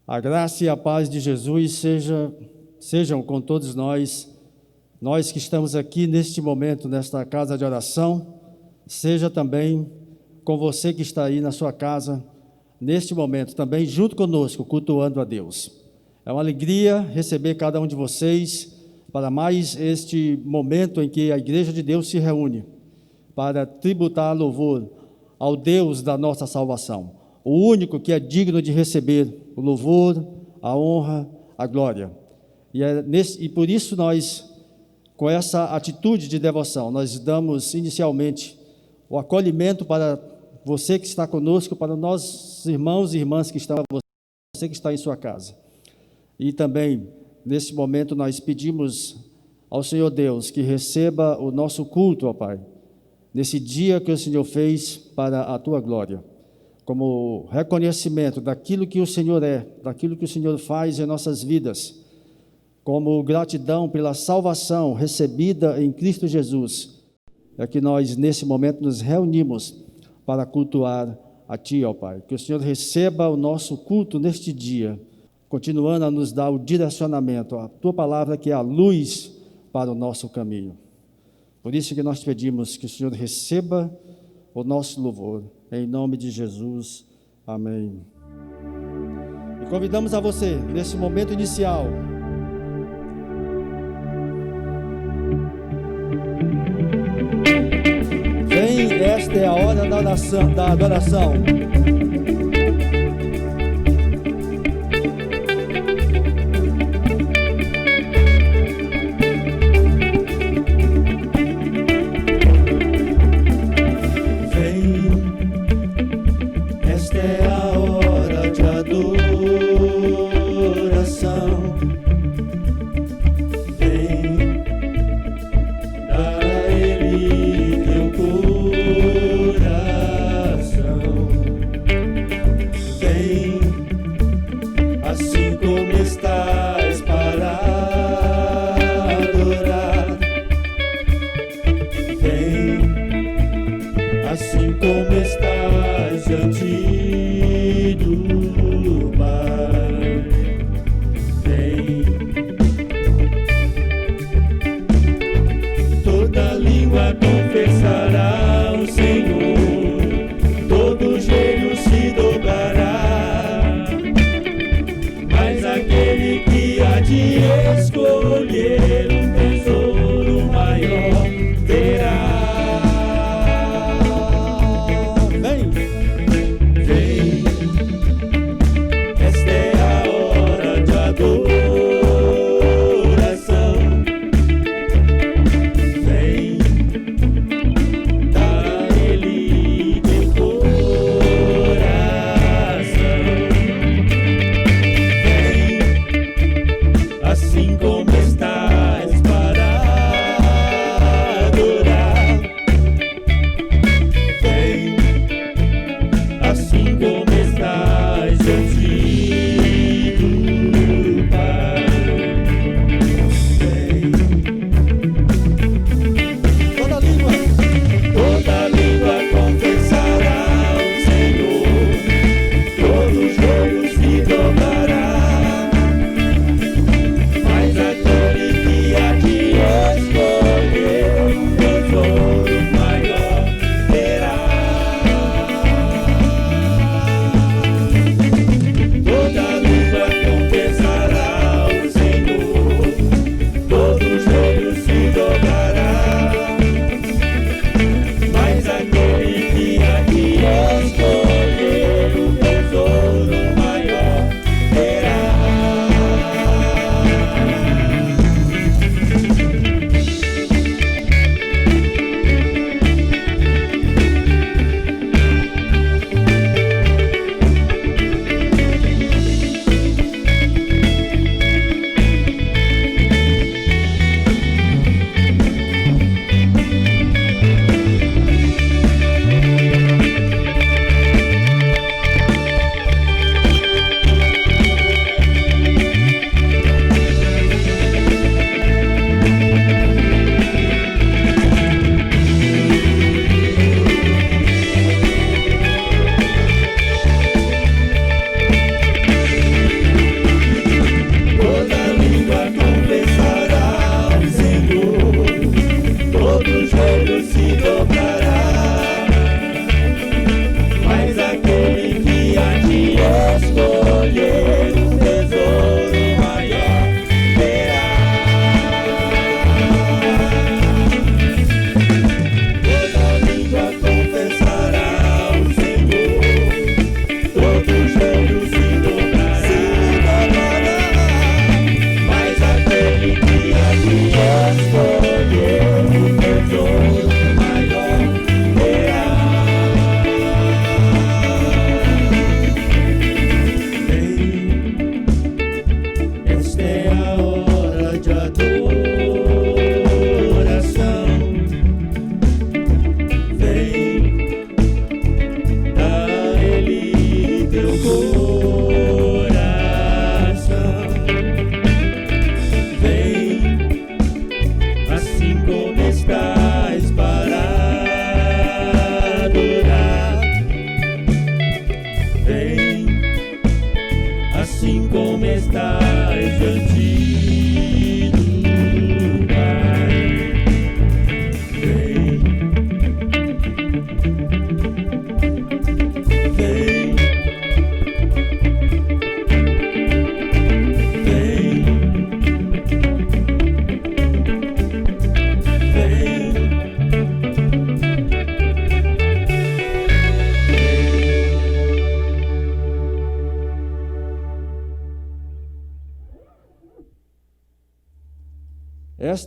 A graça e a paz de Jesus sejam com todos nós que estamos aqui neste momento, nesta casa de oração, seja também com você que está aí na sua casa, neste momento, também junto conosco, cultuando a Deus. É uma alegria receber cada um de vocês para mais este momento em que a Igreja de Deus se reúne para tributar louvor ao Deus da nossa salvação, o único que é digno de receber o louvor, a honra, a glória. E por isso nós, com essa atitude de devoção, nós damos inicialmente o acolhimento para você que está conosco, para nós irmãos e irmãs que estão, você que está em sua casa. E também, nesse momento, nós pedimos ao Senhor Deus que receba o nosso culto, ó Pai, nesse dia que o Senhor fez para a Tua glória, como reconhecimento daquilo que o Senhor é, daquilo que o Senhor faz em nossas vidas, como gratidão pela salvação recebida em Cristo Jesus, é que nós, nesse momento, nos reunimos para cultuar a Ti, ó Pai. Que o Senhor receba o nosso culto neste dia, continuando a nos dar o direcionamento, a Tua palavra que é a luz para o nosso caminho. Por isso que nós pedimos que o Senhor receba o nosso louvor, em nome de Jesus. Amém. E convidamos a você, nesse momento inicial, vem, esta é a hora da adoração. Ele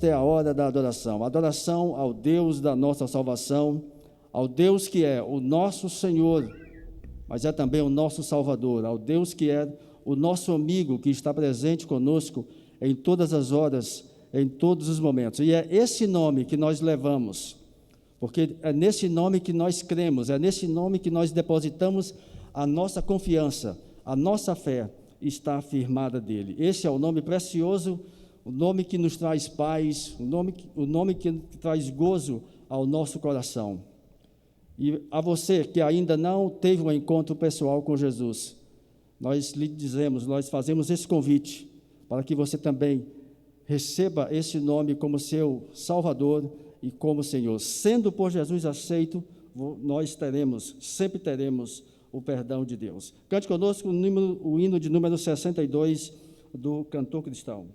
esta é a hora da adoração. Adoração ao Deus da nossa salvação, ao Deus que é o nosso Senhor, mas é também o nosso Salvador, ao Deus que é o nosso amigo, que está presente conosco em todas as horas, em todos os momentos. E é esse nome que nós levamos, porque é nesse nome que nós cremos, é nesse nome que nós depositamos a nossa confiança, a nossa fé está afirmada dele. Esse é o nome precioso, o nome que nos traz paz, o nome que traz gozo ao nosso coração. E a você que ainda não teve um encontro pessoal com Jesus, nós lhe dizemos, nós fazemos esse convite para que você também receba esse nome como seu Salvador e como Senhor. Sendo por Jesus aceito, nós sempre teremos o perdão de Deus. Cante conosco o hino de número 62 do Cantor Cristão.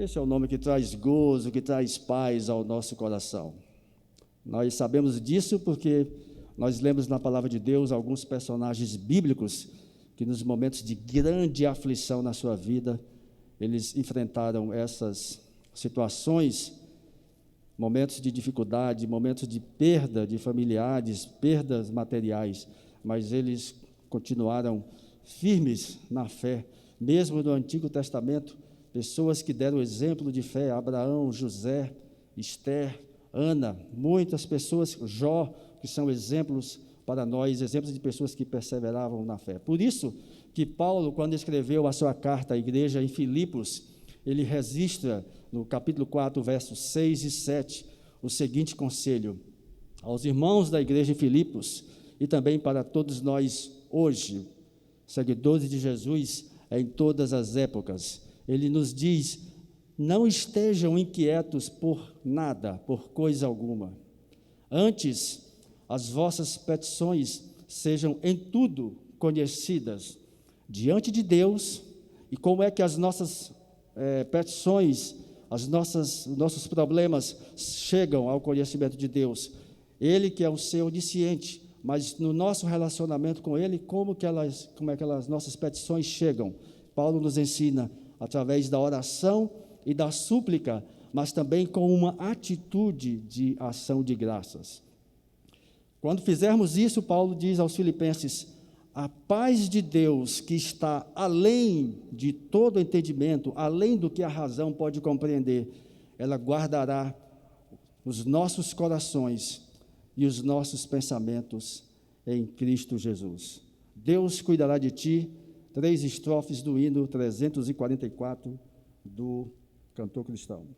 Esse é o nome que traz gozo, que traz paz ao nosso coração. Nós sabemos disso porque nós lemos na palavra de Deus alguns personagens bíblicos que nos momentos de grande aflição na sua vida, eles enfrentaram essas situações, momentos de dificuldade, momentos de perda de familiares, perdas materiais, mas eles continuaram firmes na fé, mesmo no Antigo Testamento, pessoas que deram exemplo de fé, Abraão, José, Esther, Ana, muitas pessoas, Jó, que são exemplos para nós, exemplos de pessoas que perseveravam na fé. Por isso que Paulo, quando escreveu a sua carta à igreja em Filipos, ele registra no capítulo 4, versos 6 e 7, o seguinte conselho aos irmãos da igreja em Filipos e também para todos nós hoje, seguidores de Jesus em todas as épocas. Ele nos diz não estejam inquietos por nada, por coisa alguma. Antes, as vossas petições sejam em tudo conhecidas diante de Deus. E como é que as nossas petições, nossos problemas chegam ao conhecimento de Deus? Ele que é o ser onisciente, mas no nosso relacionamento com Ele, como é que as nossas petições chegam? Paulo nos ensina através da oração e da súplica, mas também com uma atitude de ação de graças. Quando fizermos isso, Paulo diz aos Filipenses: a paz de Deus, que está além de todo entendimento, além do que a razão pode compreender, ela guardará os nossos corações e os nossos pensamentos em Cristo Jesus. Deus cuidará de ti. 3 estrofes do hino 344 do cantor cristão.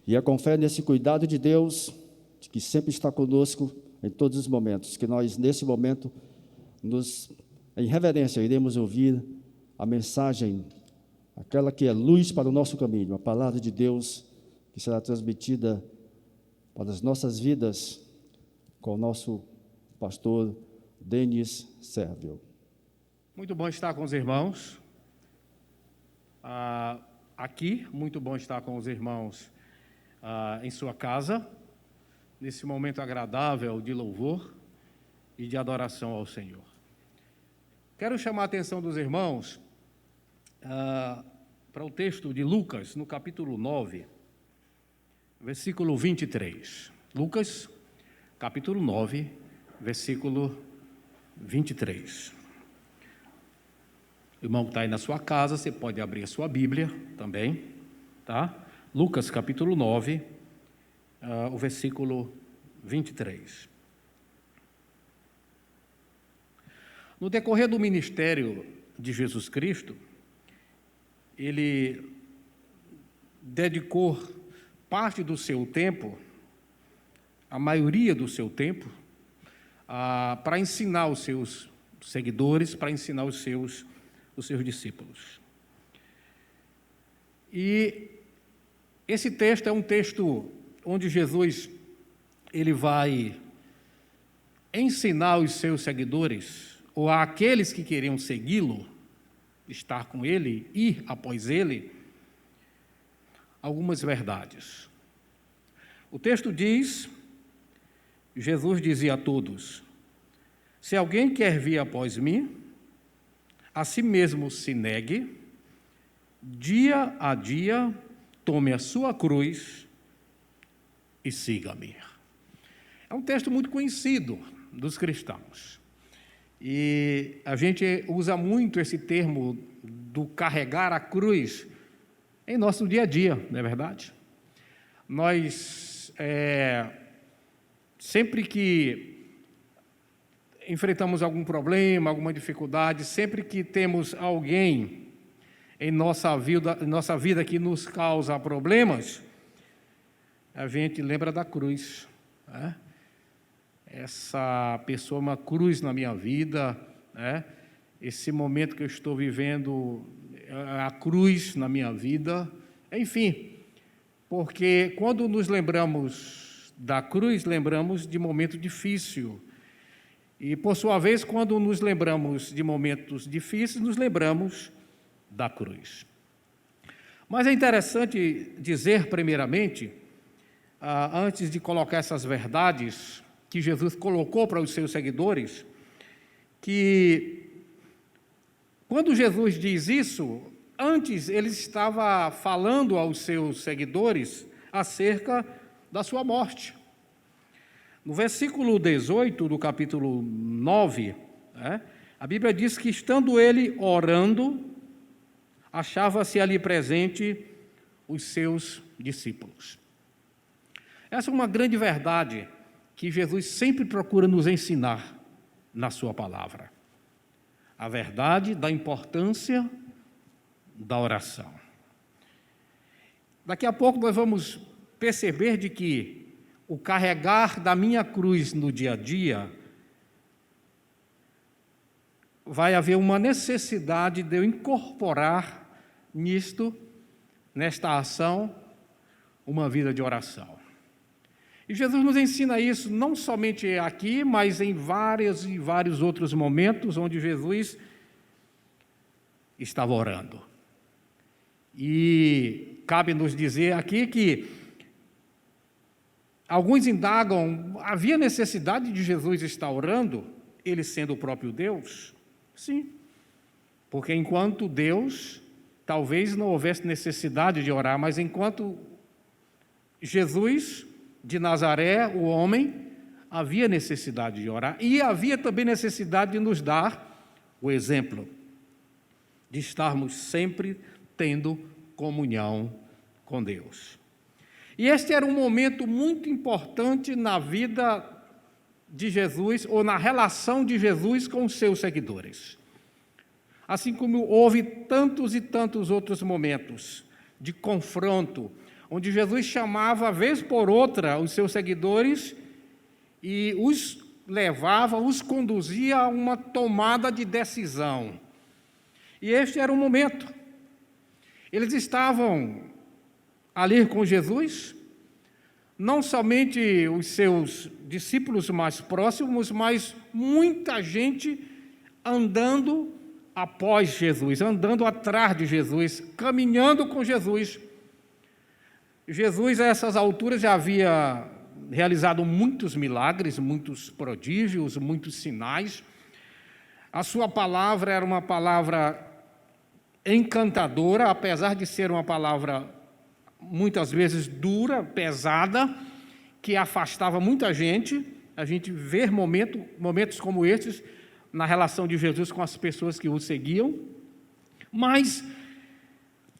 E é com fé nesse cuidado de Deus, que sempre está conosco em todos os momentos, que nós, nesse momento, em reverência, iremos ouvir a mensagem, aquela que é luz para o nosso caminho, a palavra de Deus, que será transmitida para as nossas vidas com o nosso pastor Denis Sérvio. Muito bom estar com os irmãos. aqui, muito bom estar com os irmãos em sua casa, nesse momento agradável de louvor e de adoração ao Senhor. Quero chamar a atenção dos irmãos para o texto de Lucas, no capítulo 9, versículo 23. Lucas, capítulo 9, versículo 23. O irmão que está aí na sua casa, você pode abrir a sua Bíblia também, tá? Lucas, capítulo 9, o versículo 23. No decorrer do ministério de Jesus Cristo, ele dedicou parte do seu tempo, a maioria do seu tempo, para ensinar os seus seguidores, para ensinar os seus discípulos. E esse texto é um texto onde Jesus ele vai ensinar os seus seguidores, ou àqueles que queriam segui-lo, estar com ele, ir após ele, algumas verdades. O texto diz, Jesus dizia a todos: se alguém quer vir após mim, a si mesmo se negue, dia a dia tome a sua cruz e siga-me. É um texto muito conhecido dos cristãos. E a gente usa muito esse termo do carregar a cruz em nosso dia a dia, não é verdade? Nós, sempre que enfrentamos algum problema, alguma dificuldade, sempre que temos alguém em nossa vida que nos causa problemas, a gente lembra da cruz, né? Essa pessoa é uma cruz na minha vida, né? Esse momento que eu estou vivendo é a cruz na minha vida, enfim, porque quando nos lembramos da cruz, lembramos de momento difícil. E, por sua vez, quando nos lembramos de momentos difíceis, nos lembramos da cruz. Mas é interessante dizer, primeiramente, antes de colocar essas verdades que Jesus colocou para os seus seguidores, que quando Jesus diz isso, antes ele estava falando aos seus seguidores acerca da sua morte. No versículo 18 do capítulo 9, a Bíblia diz que, estando ele orando, achava-se ali presente os seus discípulos. Essa é uma grande verdade que Jesus sempre procura nos ensinar na sua palavra. A verdade da importância da oração. Daqui a pouco nós vamos perceber de que o carregar da minha cruz no dia a dia, vai haver uma necessidade de eu incorporar nesta ação, uma vida de oração. E Jesus nos ensina isso não somente aqui, mas em vários outros momentos onde Jesus estava orando. E cabe nos dizer aqui que alguns indagam, havia necessidade de Jesus estar orando, ele sendo o próprio Deus? Sim, porque enquanto Deus, talvez não houvesse necessidade de orar, mas enquanto Jesus de Nazaré, o homem, havia necessidade de orar, e havia também necessidade de nos dar o exemplo, de estarmos sempre tendo comunhão com Deus. E este era um momento muito importante na vida de Jesus, ou na relação de Jesus com os seus seguidores. Assim como houve tantos e tantos outros momentos de confronto, onde Jesus chamava, vez por outra, os seus seguidores e os levava, os conduzia a uma tomada de decisão. E este era o momento. Eles estavam ali com Jesus, não somente os seus discípulos mais próximos, mas muita gente andando após Jesus, andando atrás de Jesus, caminhando com Jesus. Jesus, a essas alturas, já havia realizado muitos milagres, muitos prodígios, muitos sinais. A sua palavra era uma palavra encantadora, apesar de ser uma palavra muitas vezes dura, pesada, que afastava muita gente. A gente vê momentos como estes na relação de Jesus com as pessoas que o seguiam, mas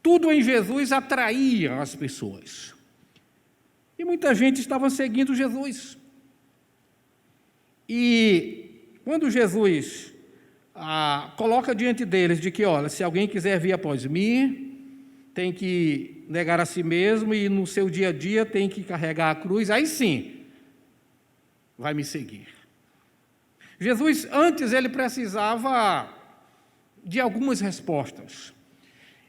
tudo em Jesus atraía as pessoas. E muita gente estava seguindo Jesus. E quando Jesus coloca diante deles de que, olha, se alguém quiser vir após mim, tem que negar a si mesmo e no seu dia a dia tem que carregar a cruz, aí sim, vai me seguir. Jesus, antes, ele precisava de algumas respostas.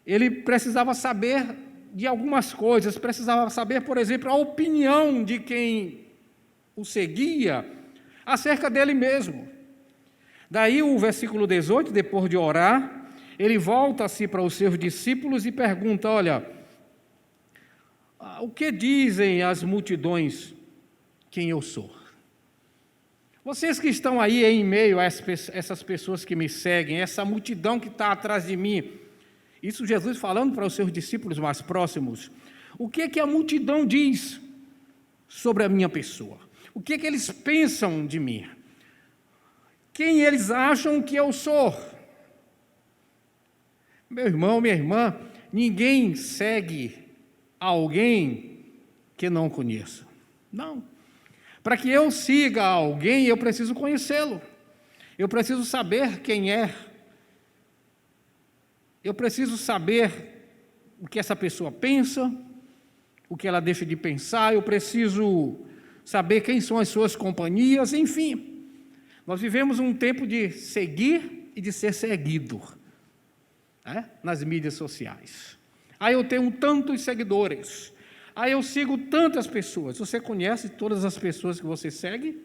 Ele precisava saber de algumas coisas, precisava saber, por exemplo, a opinião de quem o seguia acerca dele mesmo. Daí o versículo 18, depois de orar, ele volta-se para os seus discípulos e pergunta, olha, o que dizem as multidões quem eu sou? Vocês que estão aí em meio a essas pessoas que me seguem, essa multidão que está atrás de mim, isso Jesus falando para os seus discípulos mais próximos, o que a multidão diz sobre a minha pessoa? O que eles pensam de mim? Quem eles acham que eu sou? Meu irmão, minha irmã, ninguém segue alguém que não conheça. Não. Para que eu siga alguém, eu preciso conhecê-lo. Eu preciso saber quem é. Eu preciso saber o que essa pessoa pensa, o que ela deixa de pensar, eu preciso saber quem são as suas companhias, enfim. Nós vivemos um tempo de seguir e de ser seguido, nas mídias sociais. Aí eu tenho tantos seguidores, aí eu sigo tantas pessoas. Você conhece todas as pessoas que você segue?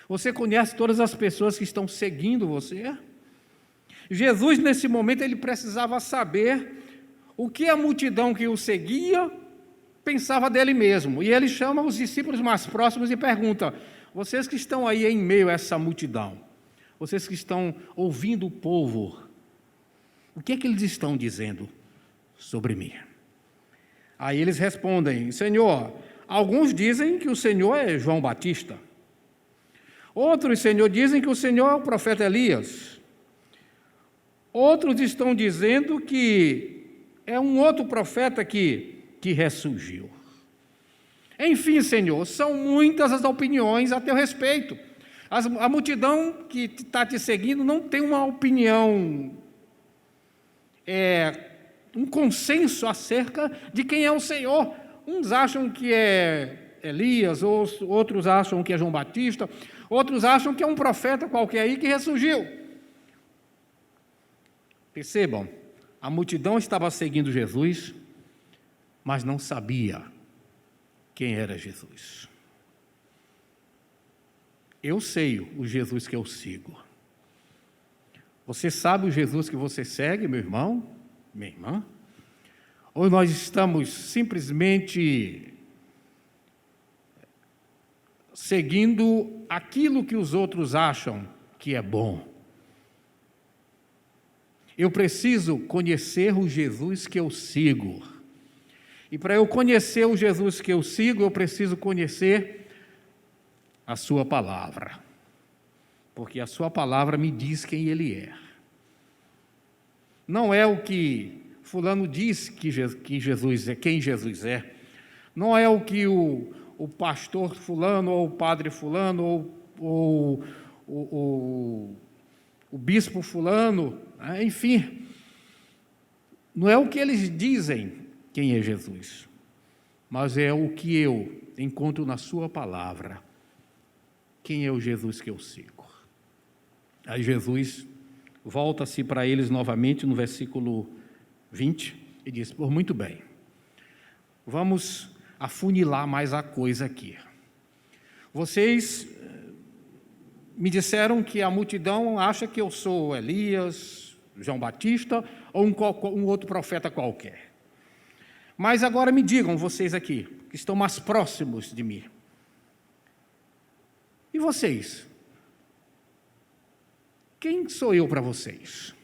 Você conhece todas as pessoas que estão seguindo você? Jesus, nesse momento, ele precisava saber o que a multidão que o seguia pensava dele mesmo. E ele chama os discípulos mais próximos e pergunta, vocês que estão aí em meio a essa multidão, vocês que estão ouvindo o povo, o que é que eles estão dizendo sobre mim? Aí eles respondem, Senhor, alguns dizem que o Senhor é João Batista. Outros, Senhor, dizem que o Senhor é o profeta Elias. Outros estão dizendo que é um outro profeta que ressurgiu. Enfim, Senhor, são muitas as opiniões a teu respeito. A multidão que está te seguindo não tem uma opinião, um consenso acerca de quem é o Senhor. Uns acham que é Elias, outros acham que é João Batista, outros acham que é um profeta qualquer aí que ressurgiu. Percebam, a multidão estava seguindo Jesus, mas não sabia quem era Jesus. Eu sei o Jesus que eu sigo. Você sabe o Jesus que você segue, meu irmão, minha irmã? Ou nós estamos simplesmente seguindo aquilo que os outros acham que é bom? Eu preciso conhecer o Jesus que eu sigo. E para eu conhecer o Jesus que eu sigo, eu preciso conhecer a sua palavra. Porque a sua palavra me diz quem ele é. Não é o que fulano diz que Jesus é, quem Jesus é. Não é o que o pastor fulano, ou o padre fulano, ou o bispo fulano, enfim. Não é o que eles dizem quem é Jesus, mas é o que eu encontro na sua palavra. Quem é o Jesus que eu sigo? Aí Jesus volta-se para eles novamente no versículo 20 e diz, muito bem, vamos afunilar mais a coisa aqui. Vocês me disseram que a multidão acha que eu sou Elias, João Batista ou um outro profeta qualquer. Mas agora me digam, vocês aqui, que estão mais próximos de mim. E vocês? Quem sou eu para vocês?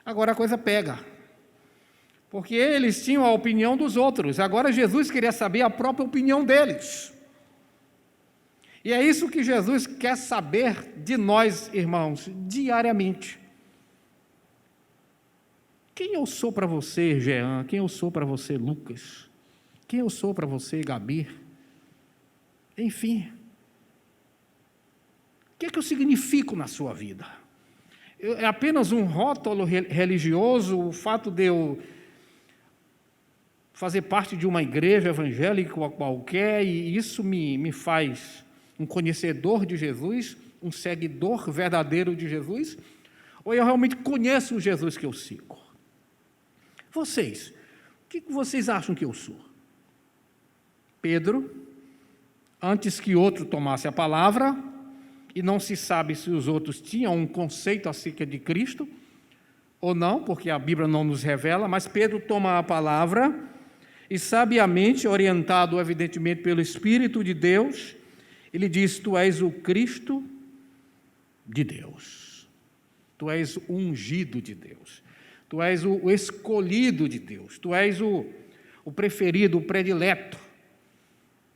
Agora a coisa pega. Porque eles tinham a opinião dos outros. Agora Jesus queria saber a própria opinião deles. E é isso que Jesus quer saber de nós, irmãos, diariamente. Quem eu sou para você, Jean? Quem eu sou para você, Lucas? Quem eu sou para você, Gabi? Enfim. O que é que eu significo na sua vida? É apenas um rótulo religioso, o fato de eu fazer parte de uma igreja evangélica qualquer, e isso me faz um conhecedor de Jesus, um seguidor verdadeiro de Jesus, ou eu realmente conheço o Jesus que eu sigo? Vocês, o que vocês acham que eu sou? Pedro, antes que outro tomasse a palavra, e não se sabe se os outros tinham um conceito acerca de Cristo, ou não, porque a Bíblia não nos revela, mas Pedro toma a palavra, e sabiamente, orientado evidentemente pelo Espírito de Deus, ele diz: tu és o Cristo de Deus, tu és o ungido de Deus, tu és o escolhido de Deus, tu és o preferido, o predileto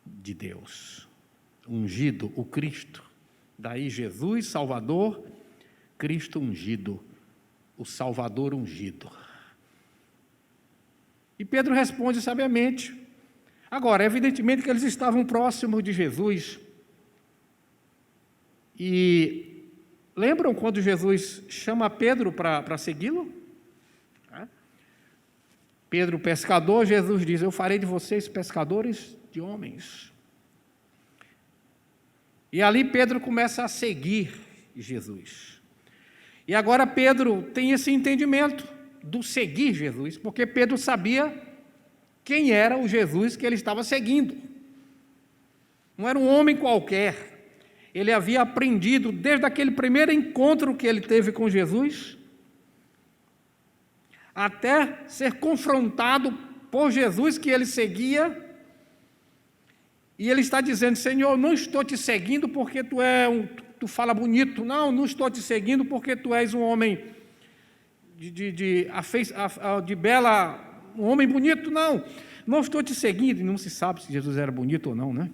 de Deus, ungido, o Cristo. Daí Jesus, Salvador, Cristo ungido, o Salvador ungido. E Pedro responde sabiamente. Agora, evidentemente que eles estavam próximos de Jesus. E lembram quando Jesus chama Pedro para segui-lo? Pedro, pescador, Jesus diz: eu farei de vocês pescadores de homens. E ali Pedro começa a seguir Jesus. E agora Pedro tem esse entendimento do seguir Jesus, porque Pedro sabia quem era o Jesus que ele estava seguindo. Não era um homem qualquer. Ele havia aprendido desde aquele primeiro encontro que ele teve com Jesus, até ser confrontado por Jesus que ele seguia. E ele está dizendo: Senhor, não estou te seguindo porque tu fala bonito. Não estou te seguindo porque tu és um homem de bela, um homem bonito. Não estou te seguindo. E não se sabe se Jesus era bonito ou não, né?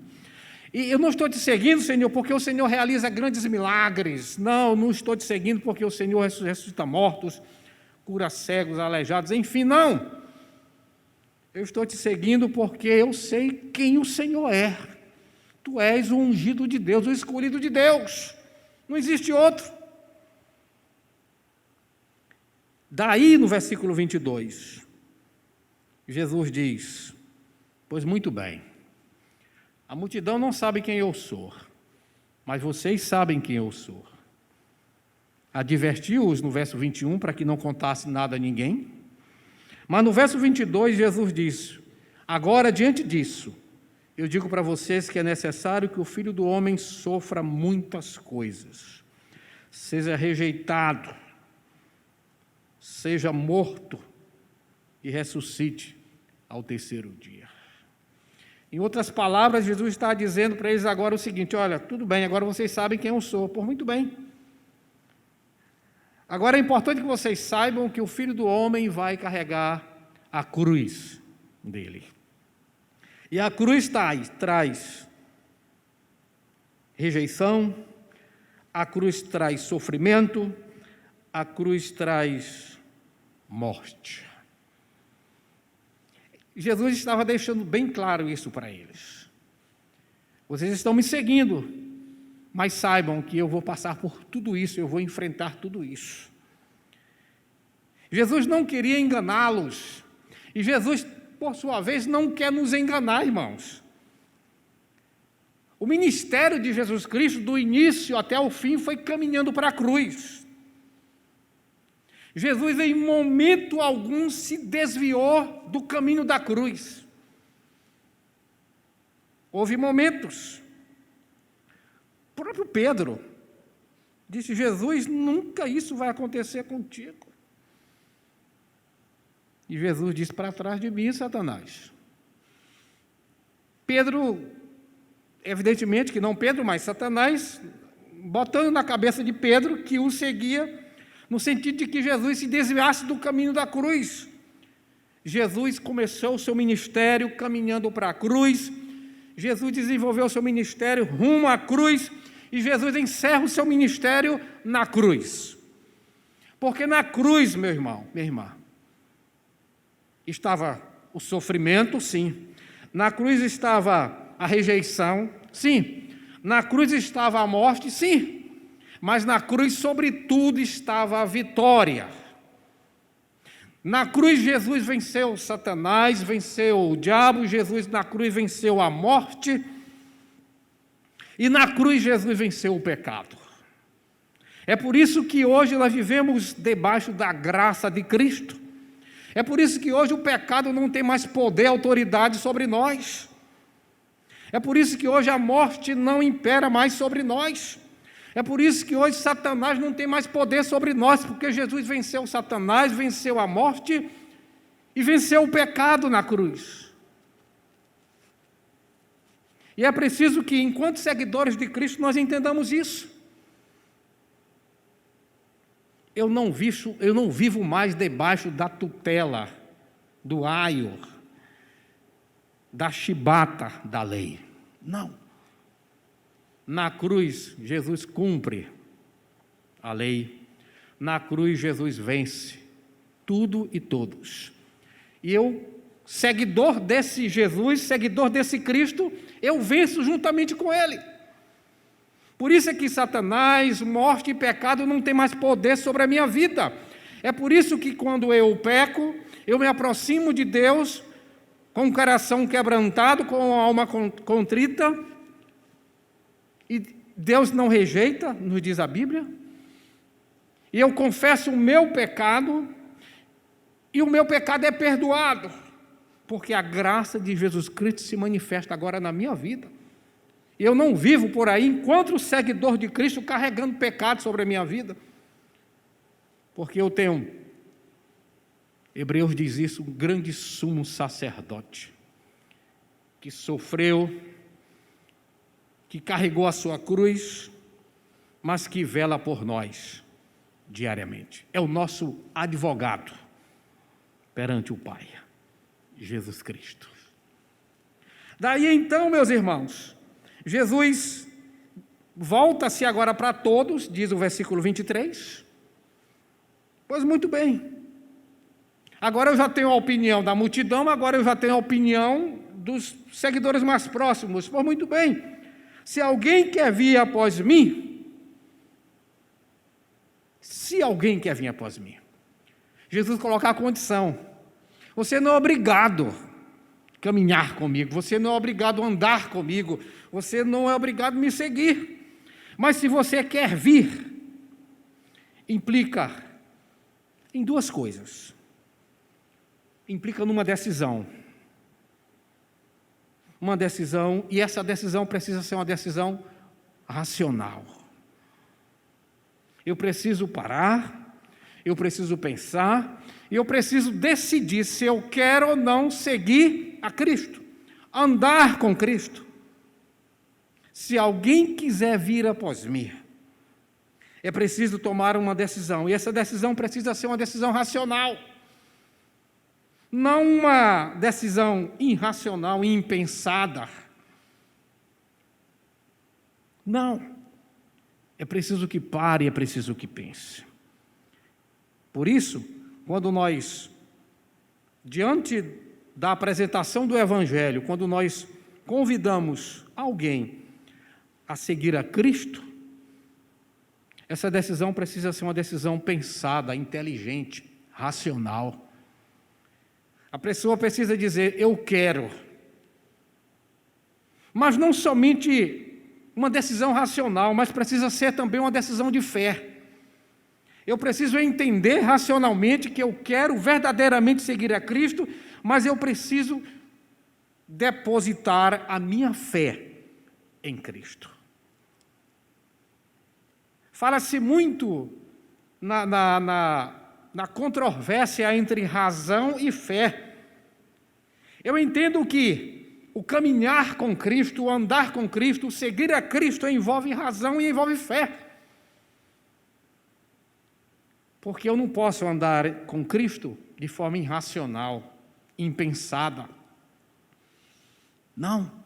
E eu não estou te seguindo, Senhor, porque o Senhor realiza grandes milagres. Não estou te seguindo porque o Senhor ressuscita mortos, cura cegos, aleijados, enfim, não. Eu estou te seguindo porque eu sei quem o Senhor é. Tu és o ungido de Deus, o escolhido de Deus. Não existe outro. Daí, no versículo 22, Jesus diz: pois muito bem, a multidão não sabe quem eu sou, mas vocês sabem quem eu sou. Advertiu-os no verso 21 para que não contasse nada a ninguém. Mas no verso 22, Jesus diz: agora, diante disso, eu digo para vocês que é necessário que o Filho do Homem sofra muitas coisas, seja rejeitado, seja morto e ressuscite ao terceiro dia. Em outras palavras, Jesus está dizendo para eles agora o seguinte: olha, tudo bem, agora vocês sabem quem eu sou, por muito bem. Agora é importante que vocês saibam que o Filho do Homem vai carregar a cruz dele. E a cruz traz rejeição, a cruz traz sofrimento, a cruz traz morte. Jesus estava deixando bem claro isso para eles. Vocês estão me seguindo, mas saibam que eu vou passar por tudo isso, eu vou enfrentar tudo isso. Jesus não queria enganá-los, e Jesus, por sua vez, não quer nos enganar, irmãos. O ministério de Jesus Cristo, do início até o fim, foi caminhando para a cruz. Jesus, em momento algum, se desviou do caminho da cruz. Houve momentos. O próprio Pedro, Disse: Jesus, nunca isso vai acontecer contigo. E Jesus disse: para trás de mim, Satanás. Pedro, evidentemente que não Pedro, mas Satanás, botando na cabeça de Pedro que o seguia, no sentido de que Jesus se desviasse do caminho da cruz. Jesus começou o seu ministério caminhando para a cruz, Jesus desenvolveu o seu ministério rumo à cruz, e Jesus encerra o seu ministério na cruz. Porque na cruz, meu irmão, minha irmã, estava o sofrimento, sim. Na cruz estava a rejeição, sim. Na cruz estava a morte, sim. Mas na cruz, sobretudo, estava a vitória. Na cruz, Jesus venceu Satanás, venceu o diabo, Jesus na cruz venceu a morte, e na cruz Jesus venceu o pecado. É por isso que hoje nós vivemos debaixo da graça de Cristo. É por isso que hoje o pecado não tem mais poder, autoridade sobre nós. É por isso que hoje a morte não impera mais sobre nós. É por isso que hoje Satanás não tem mais poder sobre nós, porque Jesus venceu Satanás, venceu a morte e venceu o pecado na cruz. E é preciso que, enquanto seguidores de Cristo, nós entendamos isso. Eu não vivo mais debaixo da tutela, do aio, da chibata da lei. Não. Na cruz, Jesus cumpre a lei. Na cruz, Jesus vence tudo e todos. E eu, seguidor desse Jesus, seguidor desse Cristo, eu venço juntamente com Ele. Por isso é que Satanás, morte e pecado não tem mais poder sobre a minha vida. É por isso que quando eu peco, eu me aproximo de Deus com o coração quebrantado, com a alma contrita, e Deus não rejeita, nos diz a Bíblia, e eu confesso o meu pecado, e o meu pecado é perdoado, porque a graça de Jesus Cristo se manifesta agora na minha vida. Eu não vivo por aí, enquanto seguidor de Cristo, carregando pecado sobre a minha vida, porque eu tenho, Hebreus diz isso, um grande sumo sacerdote, que sofreu, que carregou a sua cruz, mas que vela por nós diariamente. É o nosso advogado perante o Pai, Jesus Cristo. Daí então, meus irmãos, Jesus volta-se agora para todos, diz o versículo 23. Pois muito bem. Agora eu já tenho a opinião da multidão, agora eu já tenho a opinião dos seguidores mais próximos. Pois muito bem. Se alguém quer vir após mim, Jesus coloca a condição. Você não é obrigado a caminhar comigo, você não é obrigado a andar comigo, você não é obrigado a me seguir. Mas se você quer vir, implica em duas coisas. Implica numa decisão. Uma decisão, e essa decisão precisa ser uma decisão racional. Eu preciso parar, eu preciso pensar, e eu preciso decidir se eu quero ou não seguir a Cristo, andar com Cristo. Se alguém quiser vir após mim, é preciso tomar uma decisão, e essa decisão precisa ser uma decisão racional. Não uma decisão irracional e impensada. Não. É preciso que pare, é preciso que pense. Por isso, quando nós, diante da apresentação do Evangelho, quando nós convidamos alguém a seguir a Cristo, essa decisão precisa ser uma decisão pensada, inteligente, racional. A pessoa precisa dizer, eu quero. Mas não somente uma decisão racional, mas precisa ser também uma decisão de fé. Eu preciso entender racionalmente que eu quero verdadeiramente seguir a Cristo, mas eu preciso depositar a minha fé em Cristo. Fala-se muito na controvérsia entre razão e fé. Eu entendo que o caminhar com Cristo, o andar com Cristo, o seguir a Cristo envolve razão e envolve fé. Porque eu não posso andar com Cristo de forma irracional, impensada. Não.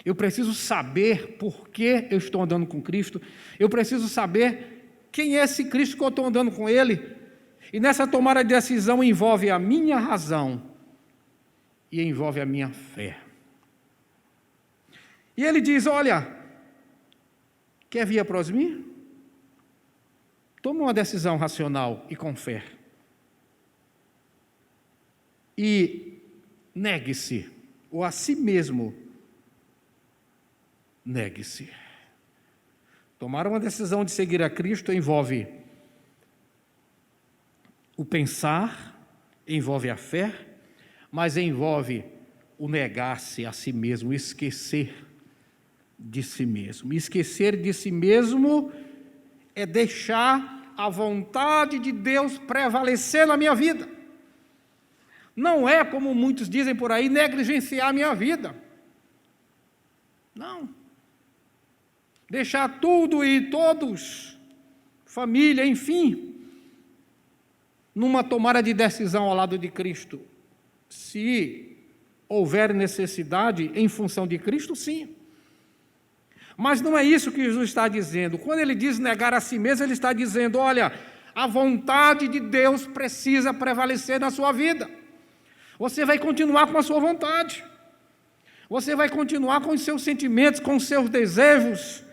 Eu preciso saber por que eu estou andando com Cristo. Eu preciso saber quem é esse Cristo que eu estou andando com Ele. E nessa tomada de decisão envolve a minha razão e envolve a minha fé. E ele diz, olha, quer vir após mim? Toma uma decisão racional e com fé. E negue-se, ou a si mesmo, negue-se. Tomar uma decisão de seguir a Cristo envolve o pensar, envolve a fé, mas envolve o negar-se a si mesmo, o esquecer de si mesmo. Esquecer de si mesmo é deixar a vontade de Deus prevalecer na minha vida. Não é, como muitos dizem por aí, negligenciar a minha vida. Não. Deixar tudo e todos, família, enfim, numa tomada de decisão ao lado de Cristo. Se houver necessidade em função de Cristo, sim. Mas não é isso que Jesus está dizendo. Quando ele diz negar a si mesmo, ele está dizendo, olha, a vontade de Deus precisa prevalecer na sua vida. Você vai continuar com a sua vontade. Você vai continuar com os seus sentimentos, com os seus desejos.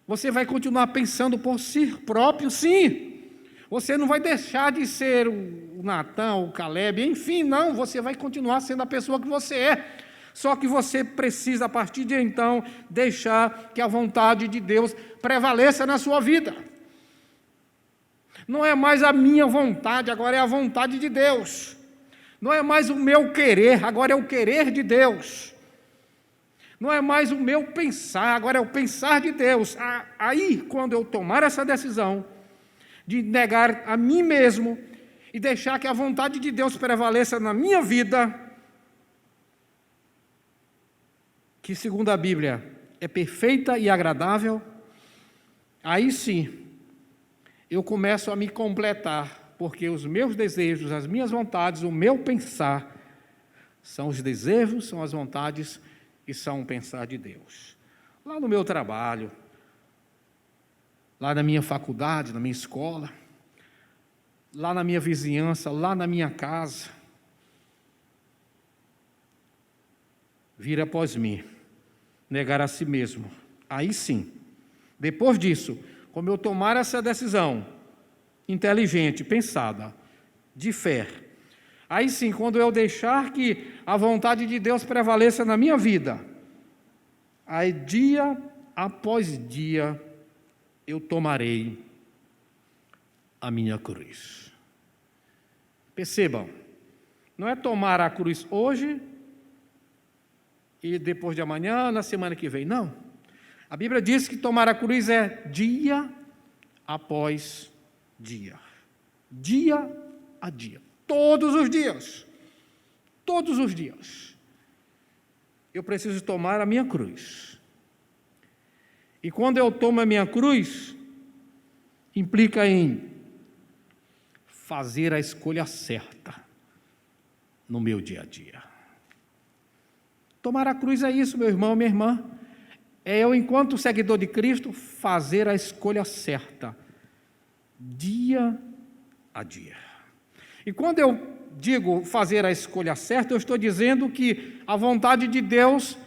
Você vai continuar pensando por si próprio, sim. Você não vai deixar de ser o Natan, o Caleb, enfim, não. Você vai continuar sendo a pessoa que você é. Só que você precisa, a partir de então, deixar que a vontade de Deus prevaleça na sua vida. Não é mais a minha vontade, agora é a vontade de Deus. Não é mais o meu querer, agora é o querer de Deus. Não é mais o meu pensar, agora é o pensar de Deus. Aí, quando eu tomar essa decisão de negar a mim mesmo e deixar que a vontade de Deus prevaleça na minha vida, que segundo a Bíblia é perfeita e agradável, aí sim, eu começo a me completar, porque os meus desejos, as minhas vontades, o meu pensar, são os desejos, são as vontades e são o pensar de Deus. Lá no meu trabalho, lá na minha faculdade, na minha escola, lá na minha vizinhança, lá na minha casa, vir após mim, negar a si mesmo. Aí sim, depois disso, como eu tomar essa decisão inteligente, pensada, de fé, aí sim, quando eu deixar que a vontade de Deus prevaleça na minha vida, aí dia após dia eu tomarei a minha cruz. Percebam, não é tomar a cruz hoje e depois de amanhã, na semana que vem, não. A Bíblia diz que tomar a cruz é dia após dia. Dia a dia. Todos os dias. Todos os dias. Eu preciso tomar a minha cruz. E quando eu tomo a minha cruz, implica em fazer a escolha certa no meu dia a dia. Tomar a cruz é isso, meu irmão, minha irmã. É eu, enquanto seguidor de Cristo, fazer a escolha certa, dia a dia. E quando eu digo fazer a escolha certa, eu estou dizendo que a vontade de Deus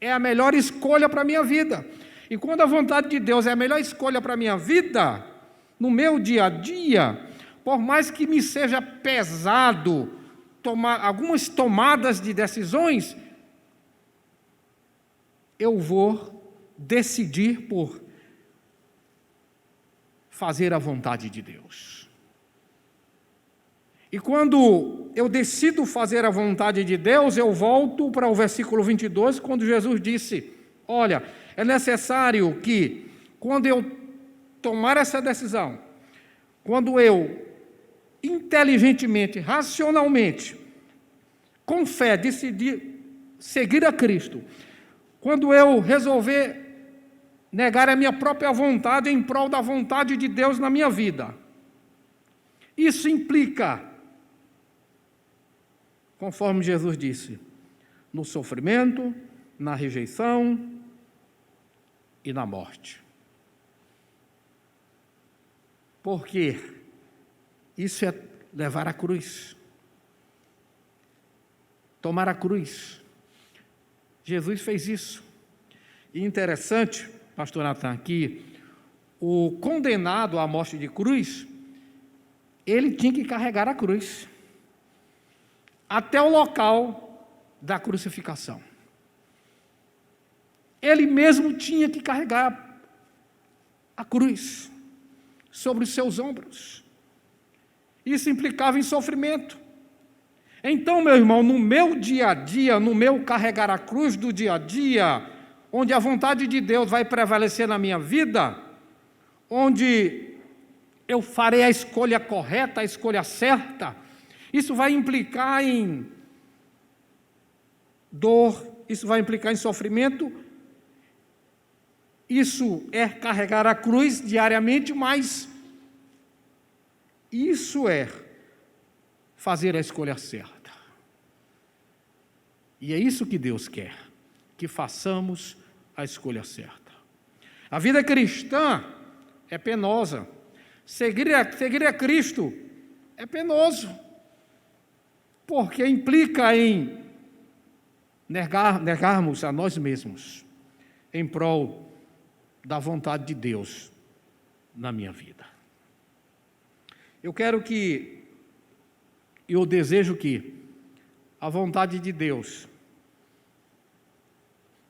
é a melhor escolha para a minha vida. E quando a vontade de Deus é a melhor escolha para a minha vida, no meu dia a dia, por mais que me seja pesado tomar algumas tomadas de decisões, eu vou decidir por fazer a vontade de Deus. E quando eu decido fazer a vontade de Deus, eu volto para o versículo 22, quando Jesus disse, olha, é necessário que quando eu tomar essa decisão, quando eu inteligentemente, racionalmente, com fé, decidir seguir a Cristo, quando eu resolver negar a minha própria vontade em prol da vontade de Deus na minha vida, isso implica, conforme Jesus disse, no sofrimento, na rejeição e na morte. Porque isso é levar a cruz, tomar a cruz. Jesus fez isso. E interessante, pastor Natan, que o condenado à morte de cruz, ele tinha que carregar a cruz até o local da crucificação. Ele mesmo tinha que carregar a cruz sobre os seus ombros. Isso implicava em sofrimento. Então, meu irmão, no meu dia a dia, no meu carregar a cruz do dia a dia, onde a vontade de Deus vai prevalecer na minha vida, onde eu farei a escolha correta, a escolha certa, isso vai implicar em dor, isso vai implicar em sofrimento, isso é carregar a cruz diariamente, mas isso é fazer a escolha certa. E é isso que Deus quer, que façamos a escolha certa. A vida cristã é penosa. Seguir a Cristo é penoso, porque implica em negarmos a nós mesmos em prol da vontade de Deus na minha vida. Eu desejo que a vontade de Deus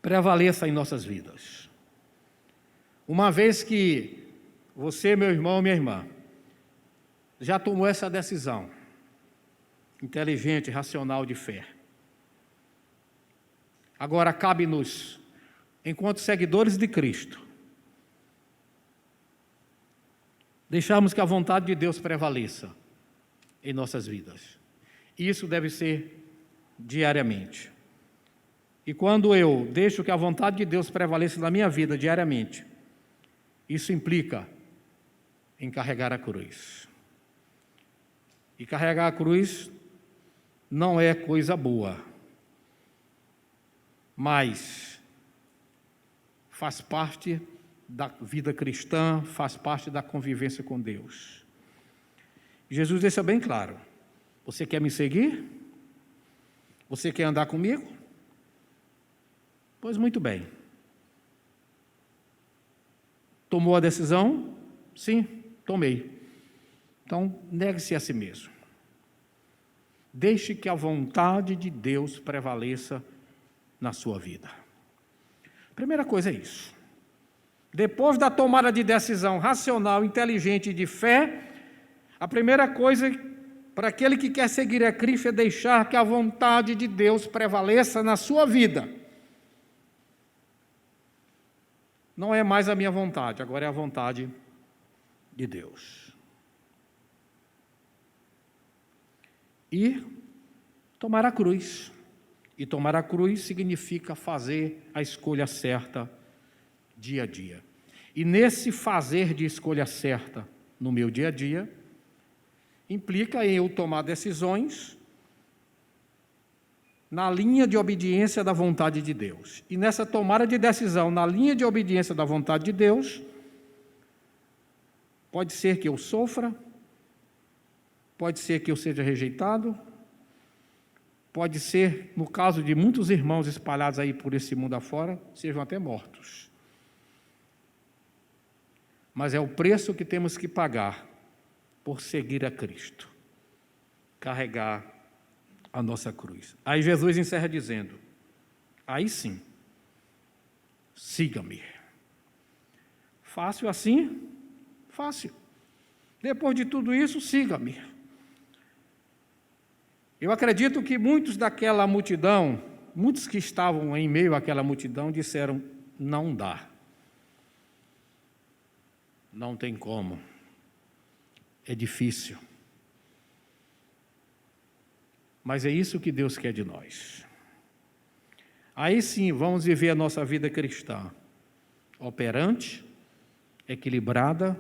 prevaleça em nossas vidas. Uma vez que você, meu irmão, minha irmã, já tomou essa decisão inteligente, racional, de fé. Agora cabe-nos, enquanto seguidores de Cristo, deixarmos que a vontade de Deus prevaleça em nossas vidas. E isso deve ser diariamente. E quando eu deixo que a vontade de Deus prevaleça na minha vida diariamente, isso implica em carregar a cruz. E carregar a cruz não é coisa boa, mas faz parte da vida cristã, faz parte da convivência com Deus. Jesus deixa bem claro: você quer me seguir? Você quer andar comigo? Pois muito bem. Tomou a decisão? Sim, tomei. Então, negue-se a si mesmo. Deixe que a vontade de Deus prevaleça na sua vida. Primeira coisa é isso. Depois da tomada de decisão racional, inteligente e de fé, a primeira coisa para aquele que quer seguir a Cristo é deixar que a vontade de Deus prevaleça na sua vida. Não é mais a minha vontade, agora é a vontade de Deus. E tomar a cruz. E tomar a cruz significa fazer a escolha certa dia a dia. E nesse fazer de escolha certa no meu dia a dia, implica em eu tomar decisões na linha de obediência da vontade de Deus. E nessa tomada de decisão, na linha de obediência da vontade de Deus, pode ser que eu sofra, pode ser que eu seja rejeitado, pode ser, no caso de muitos irmãos espalhados aí por esse mundo afora, sejam até mortos. Mas é o preço que temos que pagar por seguir a Cristo, carregar a nossa cruz. Aí Jesus encerra dizendo: aí sim, siga-me. Fácil assim? Fácil. Depois de tudo isso, siga-me. Eu acredito que muitos daquela multidão, muitos que estavam em meio àquela multidão, disseram: não dá. Não tem como. É difícil. Mas é isso que Deus quer de nós. Aí sim, vamos viver a nossa vida cristã, operante, equilibrada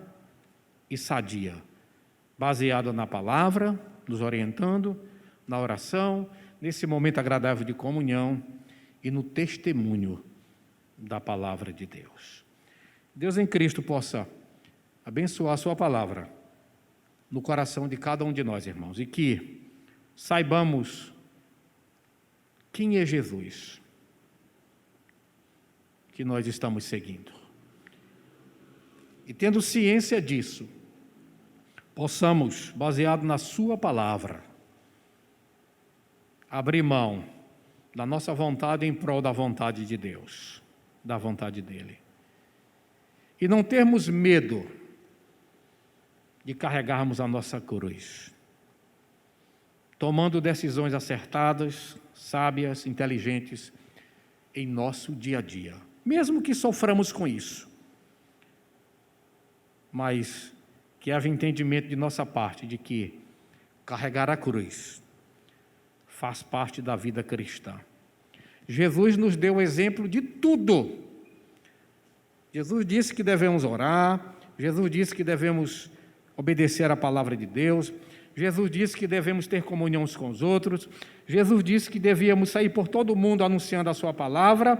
e sadia, baseada na palavra, nos orientando, na oração, nesse momento agradável de comunhão e no testemunho da palavra de Deus. Deus em Cristo possa abençoar a sua palavra no coração de cada um de nós, irmãos, e que saibamos quem é Jesus que nós estamos seguindo. E tendo ciência disso, possamos, baseado na sua palavra, abrir mão da nossa vontade em prol da vontade de Deus, da vontade dEle. E não termos medo de carregarmos a nossa cruz, tomando decisões acertadas, sábias, inteligentes, em nosso dia a dia, mesmo que soframos com isso, mas que haja entendimento de nossa parte de que carregar a cruz faz parte da vida cristã. Jesus nos deu o exemplo de tudo. Jesus disse que devemos orar, Jesus disse que devemos obedecer à palavra de Deus, Jesus disse que devemos ter comunhão uns com os outros, Jesus disse que devíamos sair por todo o mundo anunciando a sua palavra,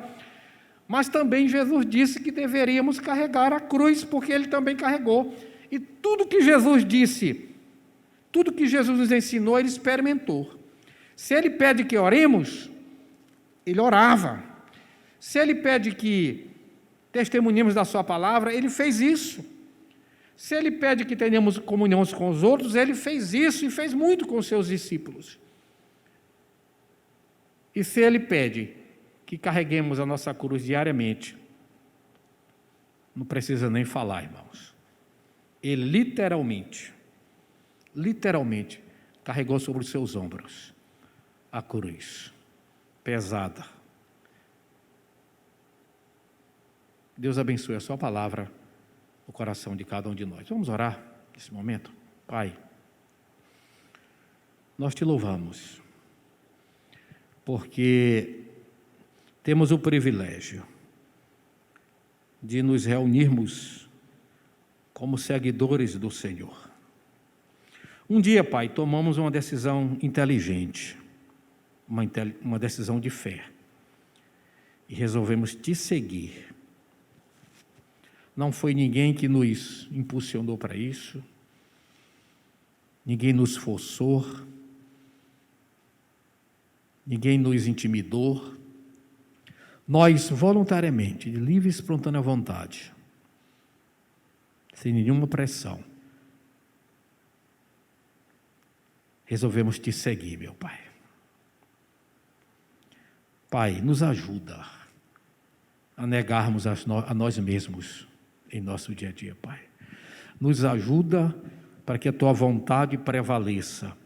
mas também Jesus disse que deveríamos carregar a cruz, porque ele também carregou. E tudo que Jesus disse, tudo que Jesus nos ensinou, ele experimentou. Se ele pede que oremos, ele orava. Se ele pede que testemunhemos da sua palavra, ele fez isso. Se ele pede que tenhamos comunhão uns com os outros, ele fez isso e fez muito com os seus discípulos. E se ele pede que carreguemos a nossa cruz diariamente, não precisa nem falar, irmãos. Ele literalmente, carregou sobre os seus ombros a cruz, pesada. Deus abençoe a sua palavra, o coração de cada um de nós. Vamos orar nesse momento? Pai, nós te louvamos, porque temos o privilégio de nos reunirmos como seguidores do Senhor. Um dia, Pai, tomamos uma decisão inteligente, uma decisão de fé, e resolvemos te seguir. Não foi ninguém que nos impulsionou para isso, ninguém nos forçou, ninguém nos intimidou. Nós, voluntariamente, de livre e espontânea vontade, sem nenhuma pressão, resolvemos te seguir, meu Pai. Pai, nos ajuda a negarmos a nós mesmos em nosso dia a dia, Pai. Nos ajuda para que a Tua vontade prevaleça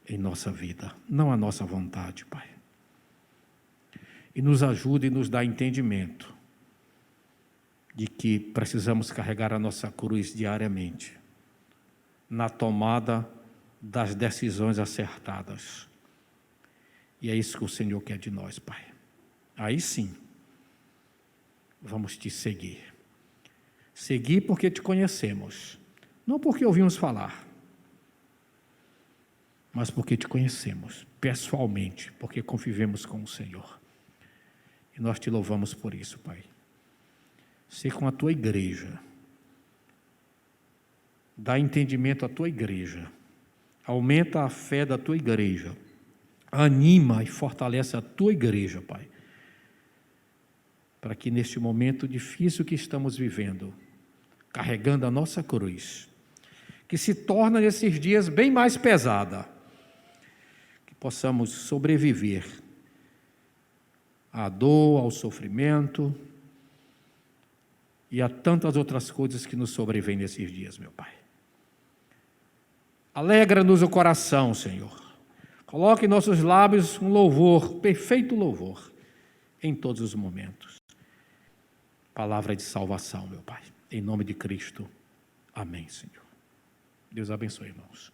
em nossa vida, não a nossa vontade, Pai. E nos ajuda e nos dá entendimento de que precisamos carregar a nossa cruz diariamente, na tomada das decisões acertadas. E é isso que o Senhor quer de nós, Pai. Aí sim, vamos te seguir. Seguir porque te conhecemos, não porque ouvimos falar, mas porque te conhecemos pessoalmente, porque convivemos com o Senhor. E nós te louvamos por isso, Pai. Sê com a tua igreja, dá entendimento à tua igreja, aumenta a fé da tua igreja, anima e fortalece a tua igreja, Pai, para que neste momento difícil que estamos vivendo, carregando a nossa cruz, que se torna nesses dias bem mais pesada, que possamos sobreviver à dor, ao sofrimento e a tantas outras coisas que nos sobrevêm nesses dias, meu Pai. Alegra-nos o coração, Senhor. Coloque em nossos lábios um louvor, perfeito louvor, em todos os momentos. Palavra de salvação, meu Pai. Em nome de Cristo. Amém, Senhor. Deus abençoe, irmãos.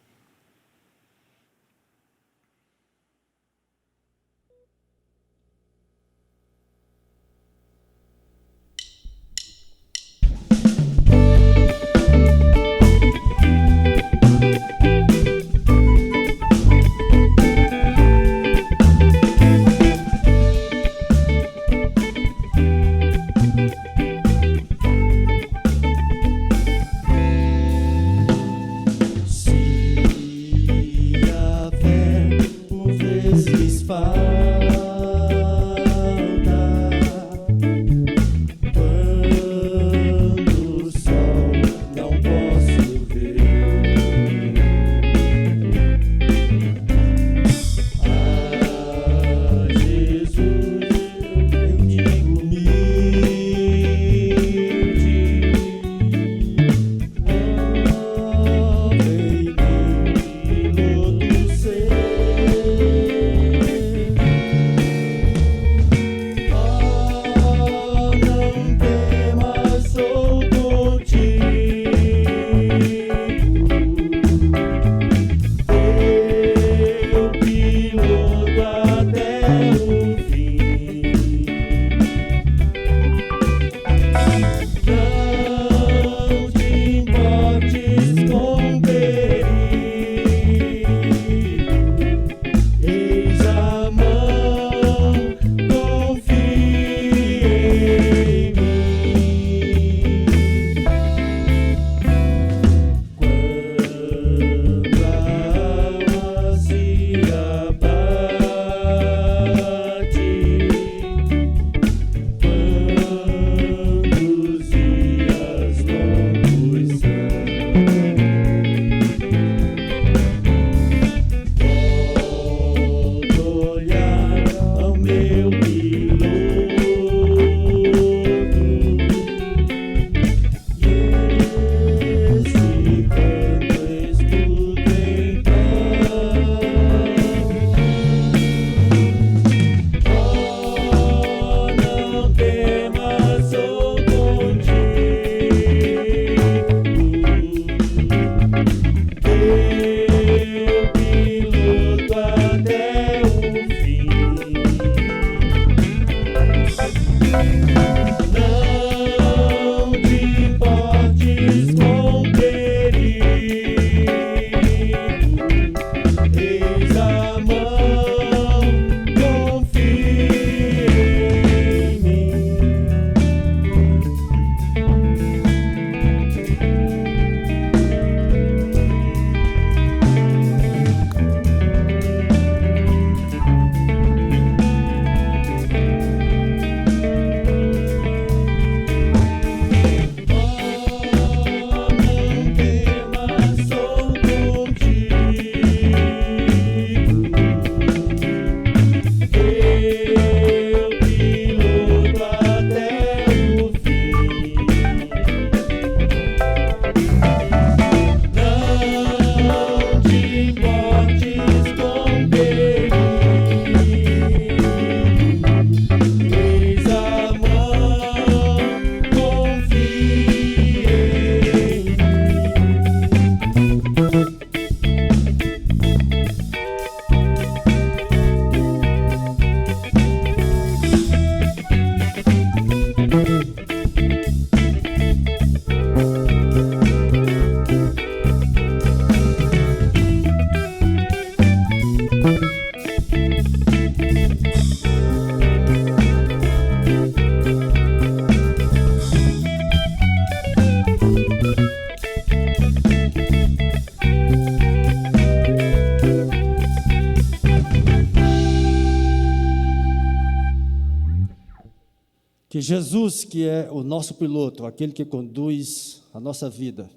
Que Jesus, que é o nosso piloto, aquele que conduz a nossa vida,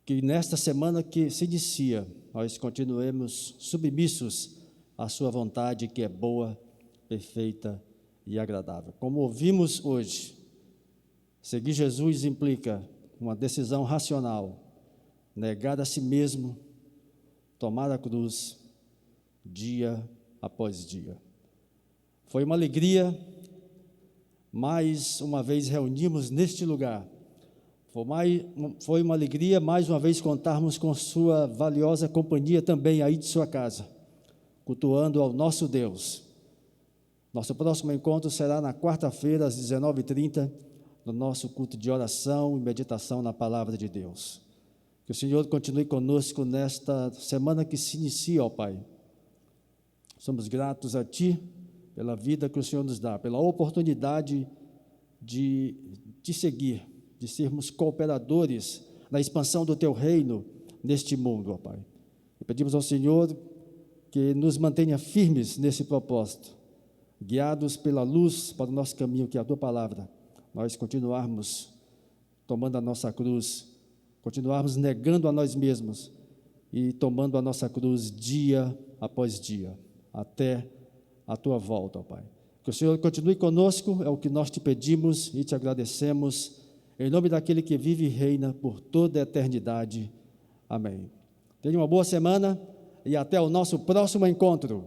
que nesta semana que se inicia, nós continuemos submissos à sua vontade, que é boa, perfeita e agradável. Como ouvimos hoje, seguir Jesus implica uma decisão racional, negar a si mesmo, tomar a cruz dia após dia. Foi uma alegria mais uma vez reunimos neste lugar. Foi uma alegria mais uma vez contarmos com sua valiosa companhia também aí de sua casa, cultuando ao nosso Deus. Nosso próximo encontro será na quarta-feira, às 19h30, no nosso culto de oração e meditação na Palavra de Deus. Que o Senhor continue conosco nesta semana que se inicia, ó Pai. Somos gratos a Ti pela vida que o Senhor nos dá, pela oportunidade de Te seguir, de sermos cooperadores na expansão do Teu reino neste mundo, ó Pai. E pedimos ao Senhor que nos mantenha firmes nesse propósito, guiados pela luz para o nosso caminho, que é a Tua Palavra, nós continuarmos tomando a nossa cruz, continuarmos negando a nós mesmos e tomando a nossa cruz dia após dia, até a Tua volta, ó Pai. Que o Senhor continue conosco, é o que nós Te pedimos e Te agradecemos, em nome daquele que vive e reina por toda a eternidade. Amém. Tenha uma boa semana e até o nosso próximo encontro.